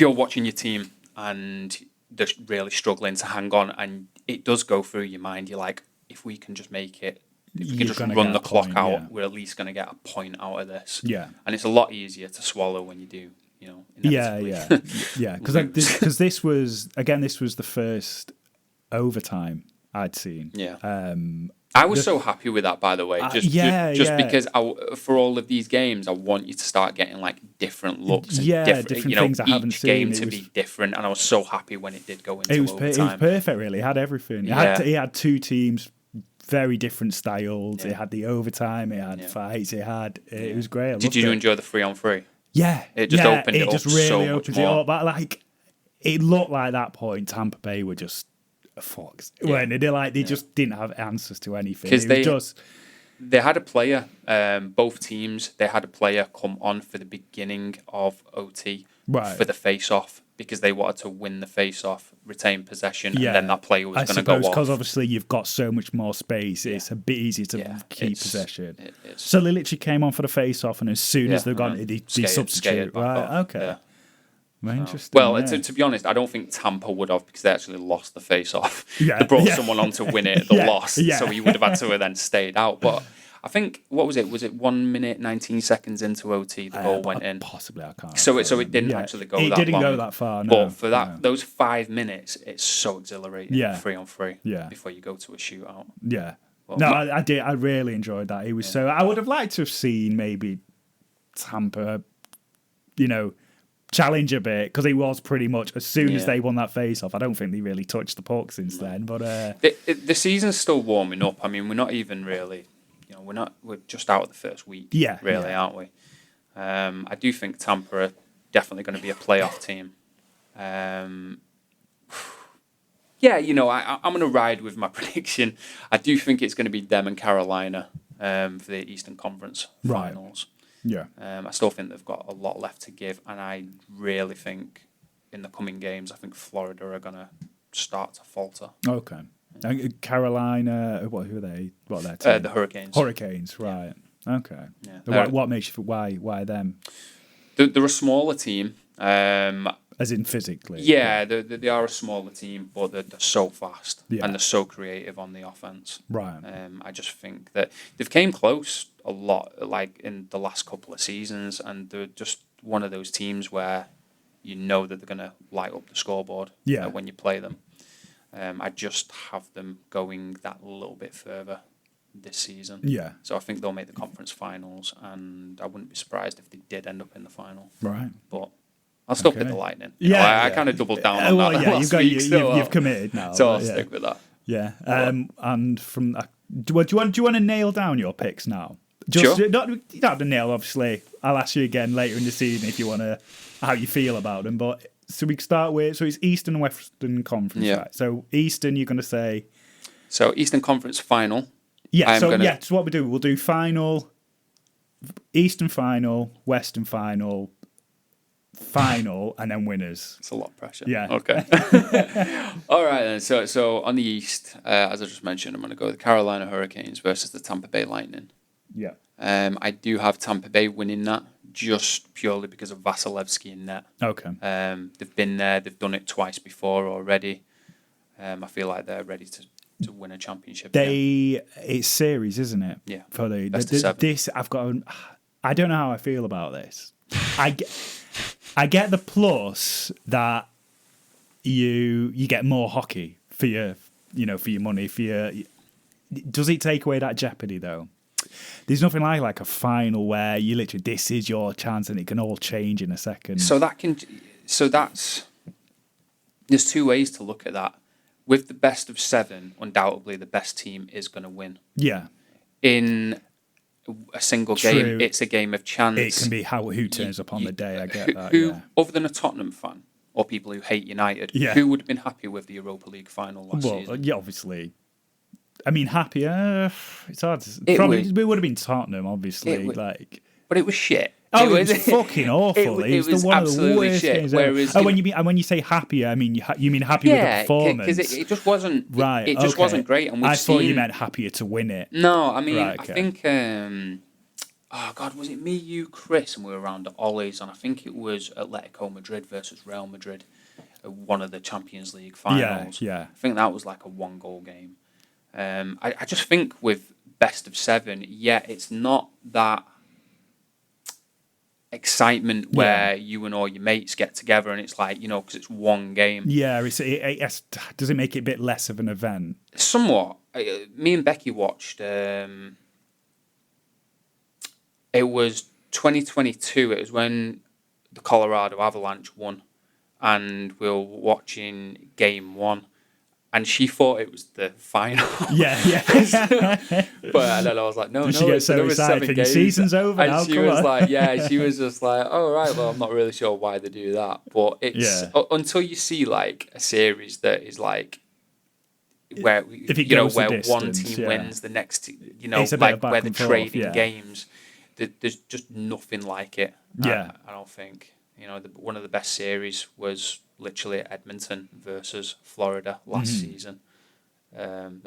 S2: watching your team and they're really struggling to hang on, and it does go through your mind, you're like, if we can just make it. If we can just run the clock out, we're at least going to get a point out of this.
S1: Yeah.
S2: And it's a lot easier to swallow when you do,
S1: Yeah. Because this was the first overtime I'd seen.
S2: Yeah. I was so happy with that, by the way. Just because for all of these games, I want you to start getting like different looks. And different things I haven't seen. Each game to be different, and I was so happy when it did go into overtime.
S1: It was perfect, really. It had everything. It had two teams. Very different styles. Yeah. It had the overtime. It had fights. It was great.
S2: Did you enjoy the 3-on-3?
S1: Yeah,
S2: it just opened it up.
S1: It just really
S2: so
S1: opened it up. But it looked like that point Tampa Bay were just fucked. When they just didn't have answers to anything. Because
S2: they had a player. Both teams they had a player come on for the beginning of OT for the face-off. Because they wanted to win the face-off, retain possession, and then that player was going to go off.
S1: Because obviously you've got so much more space, it's a bit easier to keep possession. So they literally came on for the face-off, and as soon as they've gone, they substitute. Right, okay. Well, interesting.
S2: Well, to be honest, I don't think Tampa would have because they actually lost the face-off. They brought someone on to win it, the loss, so he would have had to have then stayed out. But I think, what was it? Was it 1 minute, 19 seconds into OT, the goal went in?
S1: Possibly, I can't.
S2: So it didn't actually go that long.
S1: It didn't go that far, no.
S2: But for those 5 minutes, it's so exhilarating, 3-on-3, before you go to a shootout.
S1: Yeah. Well, no, I did. I really enjoyed that. It was so... I would have liked to have seen maybe Tampa, challenge a bit, because it was pretty much as soon as they won that face-off. I don't think they really touched the puck since then. But
S2: the season's still warming up. I mean, we're not even really... we're just out of the first week, aren't we? I do think Tampa are definitely going to be a playoff team. I'm going to ride with my prediction. I do think it's going to be them and Carolina for the Eastern Conference Finals.
S1: Yeah.
S2: I still think they've got a lot left to give, and I really think in the coming games, I think Florida are going to start to falter.
S1: Okay. Carolina, who are they? What are their team?
S2: The Hurricanes.
S1: Hurricanes, right. Yeah. Okay.
S2: Yeah.
S1: What makes you feel, why them?
S2: They're a smaller team.
S1: As in physically?
S2: Yeah, they are a smaller team, but they're so fast and they're so creative on the offense.
S1: Right.
S2: I just think that they've came close a lot, like in the last couple of seasons, and they're just one of those teams where you know that they're going to light up the scoreboard when you play them. I just have them going that little bit further this season.
S1: Yeah.
S2: So I think they'll make the conference finals, and I wouldn't be surprised if they did end up in the final.
S1: Right.
S2: But I'll still pick the Lightning. I kind of doubled down on that last week.
S1: You've committed now.
S2: So I'll stick with that.
S1: Yeah. And from do you want to nail down your picks now?
S2: Sure.
S1: You don't have to nail, obviously. I'll ask you again later in the season if you want to, how you feel about them. But so we can start with, so it's Eastern and Western Conference, right? So Eastern, you're going to say...
S2: So Eastern Conference final.
S1: Yeah, so what we do, we'll do final, Eastern final, Western final, and then winners.
S2: It's a lot of pressure.
S1: Yeah.
S2: Okay. All right, then. So on the East, as I just mentioned, I'm going to go with the Carolina Hurricanes versus the Tampa Bay Lightning.
S1: Yeah.
S2: I do have Tampa Bay winning that just purely because of Vasilevsky in net.
S1: Okay.
S2: They've been there. They've done it twice before already. I feel like they're ready to win a championship.
S1: It's series, isn't it?
S2: Yeah.
S1: For
S2: Best of seven.
S1: This, I don't know how I feel about this. I get the plus that you get more hockey for your money, does it take away that jeopardy though? There's nothing like a final where you literally, this is your chance and it can all change in a second.
S2: There's two ways to look at that. With the best of seven, undoubtedly the best team is going to win.
S1: Yeah.
S2: In a single game, it's a game of chance.
S1: It can be who turns up on the day. I get that.
S2: Other than a Tottenham fan or people who hate United, who would have been happy with the Europa League final last season?
S1: Yeah, obviously. I mean, happier. It's hard to. We would have been Tottenham, obviously.
S2: But it was shit.
S1: Oh, it was fucking awful. It was one of the worst games ever. When you say happier, I mean you mean happy with the performance?
S2: Because it just wasn't
S1: right.
S2: It just wasn't great. And
S1: I thought you meant happier to win it.
S2: No, I mean I think. Oh God, was it me, you, Chris, and we were around at Ollie's, and I think it was Atletico Madrid versus Real Madrid, one of the Champions League finals.
S1: Yeah.
S2: I think that was like a 1-goal game. I just think with best of seven, it's not that excitement where you and all your mates get together and it's like, because it's one game.
S1: Yeah, does it make it a bit less of an event?
S2: Somewhat. Me and Becky watched, it was 2022, it was when the Colorado Avalanche won, and we were watching game one. And she thought it was the final. Yeah. But then I was like, no,
S1: she gets so excited. Your season's over
S2: and
S1: now.
S2: She was like, she was just like, oh, right, well, I'm not really sure why they do that. But it's until you see like a series that is like, where one team wins, the next, like where they're trading games, there's just nothing like it. I don't think. One of the best series was literally Edmonton versus Florida last season.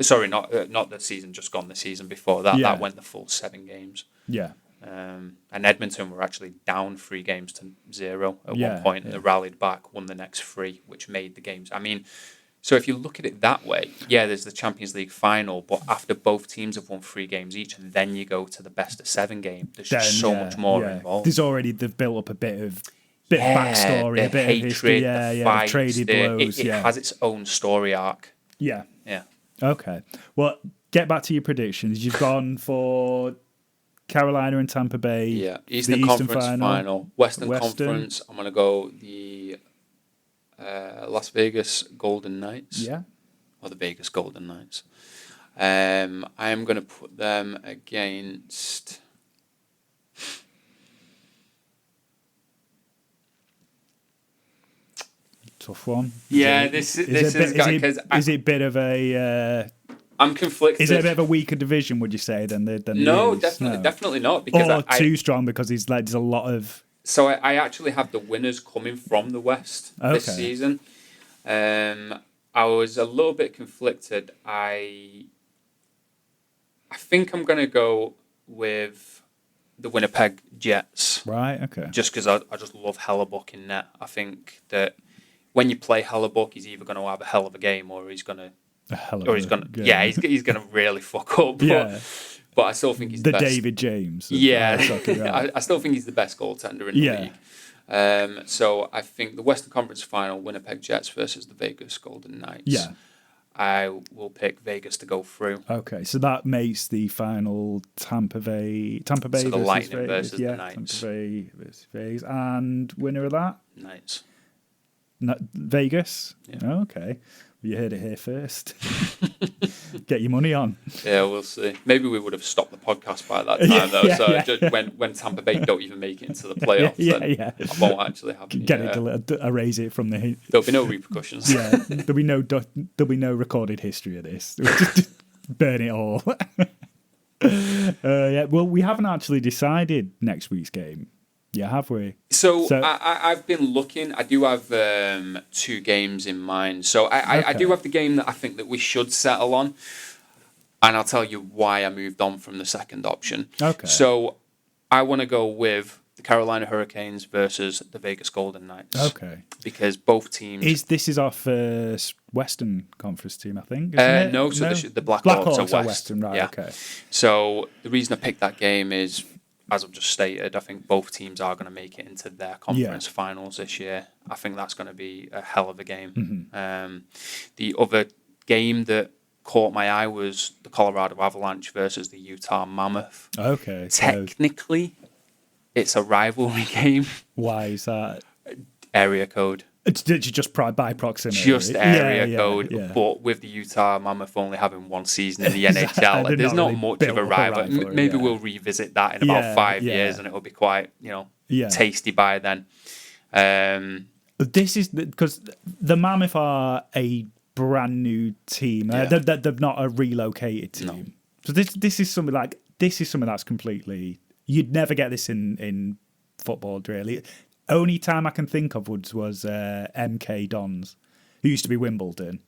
S2: Sorry, not the season just gone. The season before that, that went the full 7 games.
S1: Yeah.
S2: And Edmonton were actually down 3-0 at one point, and they rallied back, won the next 3, which made the games. I mean, So if you look at it that way, yeah, there's the Champions League final, but after both teams have won 3 games each, then you go to the best of 7 game. There's just so much more involved.
S1: They've built up a bit of backstory, a bit
S2: hatred,
S1: of history,
S2: the fights,
S1: traded blows.
S2: It has its own story arc.
S1: Yeah.
S2: Yeah.
S1: Okay. Well, get back to your predictions. You've gone for Carolina and Tampa Bay.
S2: Yeah. Eastern Conference final. Western Conference, I'm going to go the Las Vegas Golden Knights.
S1: Yeah.
S2: Or the Vegas Golden Knights. I am going to put them against...
S1: Tough one.
S2: Yeah, this is
S1: a bit of a...
S2: I'm conflicted.
S1: Is it a bit of a weaker division, would you say, than the
S2: No,
S1: East?
S2: definitely not. Because
S1: too strong because there's a lot of...
S2: So I actually have the winners coming from the West this season. I was a little bit conflicted. I think I'm going to go with the Winnipeg Jets.
S1: Right, okay.
S2: Just because I just love Hellebuck in net. I think that when you play Hellebuck, he's either going to have a hell of a game or he's going to... he's going to really fuck up. But I still think he's the best.
S1: David James.
S2: I still think he's the best goaltender in the league. So I think the Western Conference final, Winnipeg Jets versus the Vegas Golden Knights.
S1: Yeah.
S2: I will pick Vegas to go through.
S1: Okay, so that makes the final Tampa Bay
S2: so
S1: versus
S2: the Lightning
S1: Vegas.
S2: versus the Knights.
S1: Tampa Bay versus Vegas. And winner of that?
S2: Knights.
S1: Vegas?
S2: Yeah.
S1: Oh, okay. You heard it here first. Get your money on.
S2: Yeah, we'll see. Maybe we would have stopped the podcast by that time, though. Just when Tampa Bay don't even make it into the playoffs, then I won't actually have any...
S1: erase it from the...
S2: There'll be no repercussions.
S1: There'll be no recorded history of this. Just burn it all. Well, we haven't actually decided next week's game. Yeah, have we?
S2: So I've been looking. I do have 2 games in mind. So I do have the game that I think that we should settle on. And I'll tell you why I moved on from the second option.
S1: Okay.
S2: So I want to go with the Carolina Hurricanes versus the Vegas Golden Knights.
S1: Okay.
S2: Because both teams...
S1: This is our first Western Conference team, I think,
S2: No, the Blackhawks are
S1: Western, right, okay.
S2: So the reason I picked that game is... As I've just stated, I think both teams are going to make it into their conference finals this year. I think that's going to be a hell of a game.
S1: Mm-hmm.
S2: The other game that caught my eye was the Colorado Avalanche versus the Utah Mammoth.
S1: Okay.
S2: Technically, it's a rivalry game.
S1: Why is that?
S2: Area code.
S1: Just by proximity.
S2: Just area code, but with the Utah Mammoth only having 1 season in the NHL, there's not really much of a rivalry. Maybe we'll revisit that in about 5 years, and it'll be quite, tasty by then.
S1: This is because the Mammoth are a brand new team. They're not a relocated team. No. So this is something that's completely... You'd never get this in football, really. Only time I can think of was MK Dons, who used to be Wimbledon,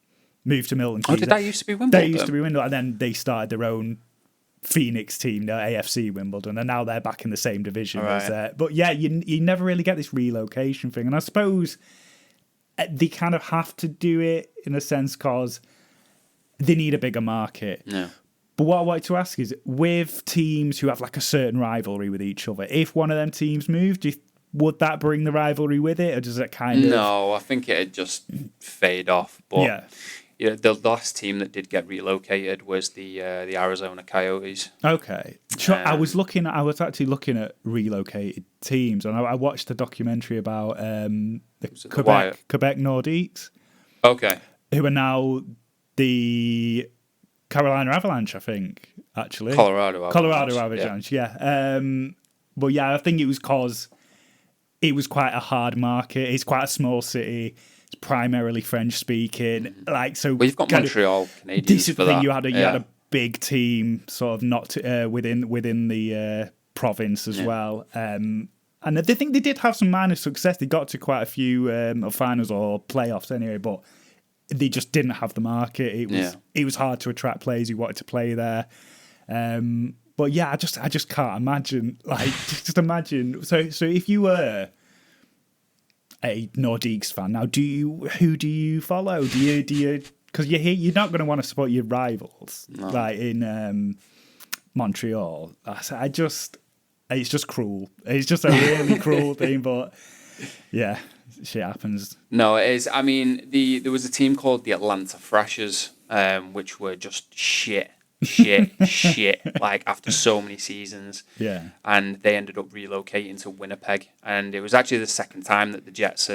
S1: moved to Milton Keynes.
S2: Oh, did that used to be Wimbledon?
S1: They used to be Wimbledon, and then they started their own Phoenix team, the AFC Wimbledon, and now they're back in the same division. Right. But yeah, you never really get this relocation thing, and I suppose they kind of have to do it in a sense because they need a bigger market.
S2: Yeah.
S1: But what I wanted to ask is, with teams who have like a certain rivalry with each other, if one of them teams moved, would that bring the rivalry with it, or does it kind of...
S2: No, I think it'd just fade off. But the last team that did get relocated was the Arizona Coyotes.
S1: Okay. I was actually looking at relocated teams, and I watched a documentary about the Quebec Nordiques.
S2: Okay.
S1: Who are now the Carolina Avalanche, I think, actually.
S2: Colorado
S1: Avalanche, yeah. But yeah, I think it was because... It was quite a hard market. It's quite a small city. It's primarily French speaking.
S2: Well, you've got Montreal Canadiens for that.
S1: You had a big team, sort of not within the province as well. And I think they did have some minor success. They got to quite a few finals or playoffs anyway, but they just didn't have the market. It was hard to attract players who wanted to play there. But yeah, I just can't imagine. Just imagine. So if you were, a Nordiques fan. Now, who do you follow? Do you because you're not going to want to support your rivals like in Montreal. It's just cruel. It's just a really cruel thing, but yeah, shit happens.
S2: No, it is. I mean, there was a team called the Atlanta Thrashers, which were just shit, like after so many seasons.
S1: Yeah.
S2: And they ended up relocating to Winnipeg. And it was actually the second time that the Jets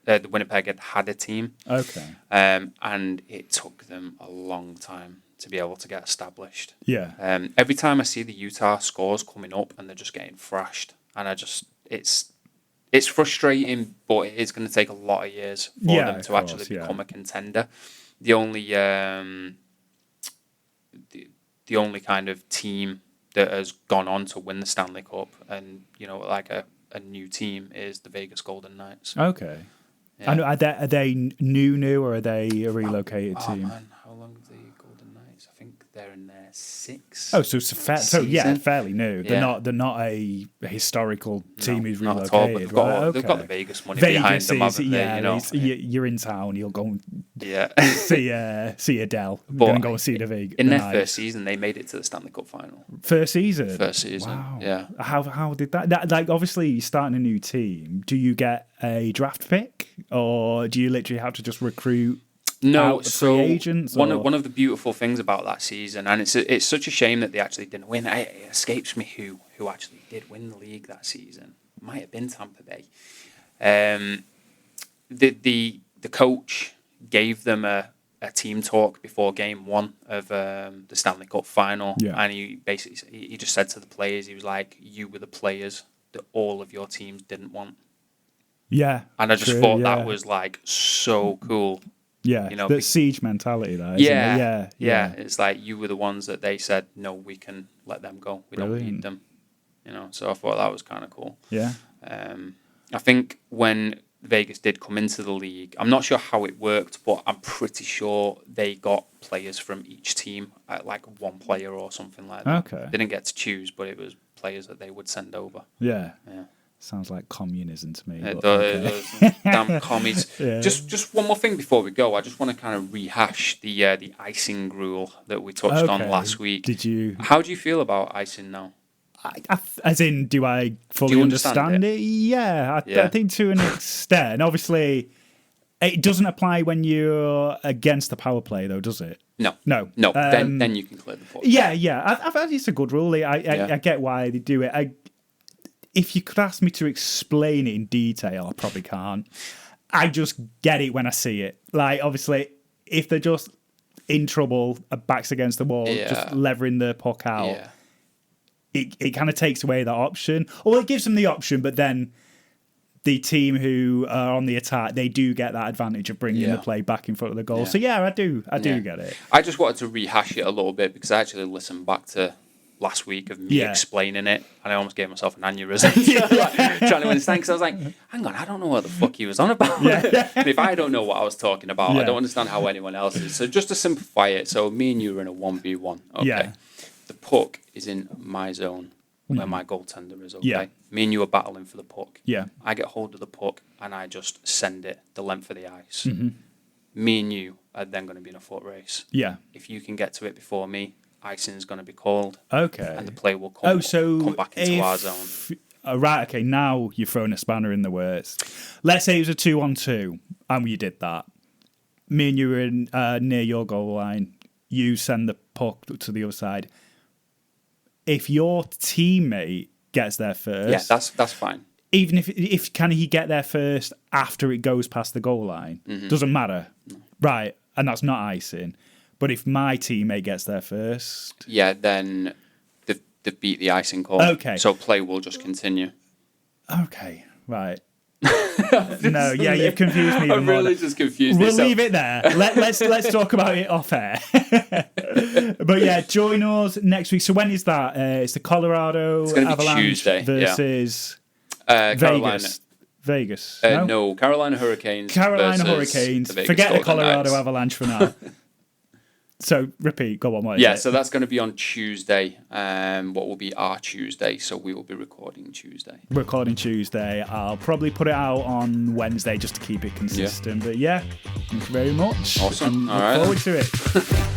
S2: the Winnipeg had a team.
S1: Okay.
S2: And it took them a long time to be able to get established.
S1: Yeah.
S2: Every time I see the Utah scores coming up and they're just getting thrashed, and it's frustrating, but it is going to take a lot of years for them to actually become a contender. The only the only kind of team that has gone on to win the Stanley Cup and like a new team is the Vegas Golden Knights.
S1: Okay.
S2: Yeah.
S1: And are they new, or are they a relocated team?
S2: Oh man, how long have the Golden Knights? I think they're in their 6th.
S1: Oh, so it's fairly new.
S2: Yeah.
S1: They're not a historical team who's
S2: not
S1: relocated.
S2: at all, but
S1: They've
S2: got the Vegas money behind them, haven't they?
S1: You're in town. You'll go and see Adele.
S2: But
S1: Going to go and see the Vegas.
S2: In their first season, they made it to the Stanley Cup final.
S1: First season.
S2: Wow. Yeah.
S1: How did that? Like, obviously, you're starting a new team. Do you get a draft pick, or do you literally have to just recruit?
S2: No,
S1: free agents.
S2: One of the beautiful things about that season, and it's such a shame that they actually didn't win. It escapes me who actually did win the league that season. It might have been Tampa Bay. The coach gave them a team talk before game 1 of the Stanley Cup final, and he just said to the players, he was like, "You were the players that all of your teams didn't want."
S1: Yeah,
S2: and I just thought that was like so cool.
S1: Yeah, the siege mentality there. Yeah.
S2: It's like you were the ones that they said, no, we can let them go. We don't need them. So I thought that was kind of cool.
S1: Yeah.
S2: I think when Vegas did come into the league, I'm not sure how it worked, but I'm pretty sure they got players from each team, like one player or something like that.
S1: Okay.
S2: They didn't get to choose, but it was players that they would send over.
S1: Yeah. Sounds like communism to me.
S2: It does. Damn commies. Yeah. Just one more thing before we go. I just want to kind of rehash the icing rule that we touched on last week.
S1: Did you?
S2: How do you feel about icing now?
S1: As in, do I fully understand it? Yeah, I think to an extent. Obviously, it doesn't apply when you're against the power play, though, does it?
S2: No. Then you can clear the puck.
S1: Yeah. I've heard it's a good rule. I get why they do it. If you could ask me to explain it in detail, I probably can't. I just get it when I see it. Like, obviously, if they're just in trouble, backs against the wall, just levering the puck out, it kind of takes away that option. Or it gives them the option, but then the team who are on the attack, they do get that advantage of bringing the play back in front of the goal. So, I do get it.
S2: I just wanted to rehash it a little bit because I actually listened back to last week of me explaining it, and I almost gave myself an aneurysm trying to understand, because I was like, hang on, I don't know what the fuck he was on about. And if I don't know what I was talking about, I don't understand how anyone else is. So just to simplify it, so me and you are in a 1v1. Okay. The puck is in my zone where my goaltender is. Okay. Me and you are battling for the puck. I get hold of the puck and I just send it the length of the ice. Me and you are then going to be in a foot race. If you can get to it before me, icing is going to be called. Okay. And the play will come back into our zone.
S1: Right, okay, now you're throwing a spanner in the works. Let's say it was a 2-on-2 and you did that. Me and you were in, near your goal line. You send the puck to the other side. If your teammate gets there first...
S2: Yeah, that's fine.
S1: Even if can he get there first after it goes past the goal line? Doesn't matter. No. Right, and that's not icing. But if my teammate gets there first...
S2: Yeah, then they beat the icing call. Okay. So play will just continue.
S1: Okay, right. No, you've confused me.
S2: I'm really just confused.
S1: We'll leave it there. Let's talk about it off air. But join us next week. So when is that? It's the Colorado Avalanche
S2: Tuesday,
S1: versus Vegas.
S2: No, Carolina Hurricanes.
S1: Forget the Colorado Avalanche for now. So repeat, go on. What is
S2: Yeah,
S1: it?
S2: so that's going to be on Tuesday, what will be our Tuesday. So we will be recording Tuesday.
S1: Recording Tuesday. I'll probably put it out on Wednesday just to keep it consistent. But yeah, thank you very much.
S2: Awesome.
S1: And look forward to it.